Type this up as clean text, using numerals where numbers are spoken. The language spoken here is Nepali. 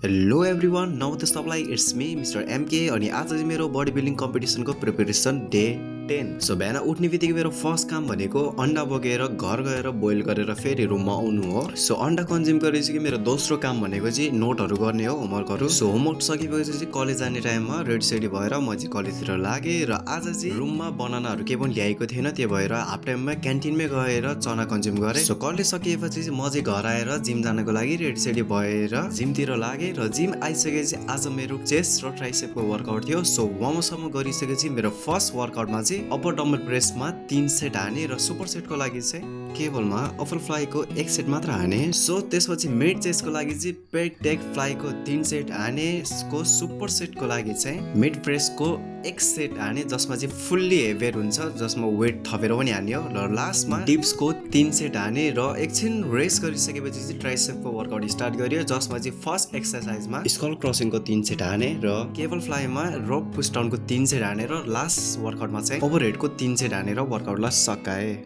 हेलो एभ्रिवान, नमस्ते सबलाई। इट्स मी मिस्टर एमके अनि आज चाहिँ मेरो बडी बिल्डिङ कम्पिटिसनको प्रिपरेसन डे 10। सो बिहान उठ्ने बित्तिकै मेरो फर्स्ट काम भनेको अन्डा बोकेर घर गएर बोइल गरेर फेरि रुममा आउनु हो। सो अन्डा कन्ज्युम गरेपछि मेरो दोस्रो काम भनेको चाहिँ नोटहरू गर्ने हो, होमवर्कहरू। सो होमवर्क सकेपछि चाहिँ कलेज जाने टाइममा रेडी सेडी भएर म चाहिँ कलेजतिर लागेँ र आज चाहिँ रुममा बनानाहरू केही पनि ल्याएको थिएन, त्यही भएर हाफ टाइममा क्यान्टिनमै गएर चना कन्ज्युम गरेँ। सो कलेज सकिएपछि चाहिँ म चाहिँ घर आएर जिम जानको लागि रेडी सेडी भएर जिमतिर लागेँ र जिम आइसकेपछि आज मेरो चेस्ट र ट्राइसेपको वर्कआउट थियो। सो वार्मअपसम्म गरिसकेपछि मेरो फर्स्ट वर्कआउटमा चाहिँ अप्पर डम्बल प्रेसमा 3 सेट हाने र सुपर सेटको लागि चाहिँ केवलमा अप्पर फ्लाईको 1 सेट मात्र हाने। सो त्यसपछि मिड चेस्टको लागि चाहिँ पेग टेक फ्लाईको 3 सेट हाने। सुपर सेटको लागि चाहिँ मिड प्रेसको 1 सेट हाने, जसमा चाहिँ फुल्ली हेभियर हुन्छ, जसमा वेट थपेर पनि हान्यो। र लास्टमा डिप्सको 3 सेट हाने र एकछिन रेस्ट गरिसकेपछि चाहिँ ट्राइसेपको वर्कआउट स्टार्ट गरियो, जसमा चाहिँ फर्स्ट एक्सर्साइजमा स्कल क्रसिङको 3 सेट हाने र केबल फ्लाईमा रोप पुश डाउनको 3 सेट हाने र लास्ट वर्कआउटमा चाहिँ ओभरहेडको 3 सेट हानेर वर्कआउटलाई सकाए।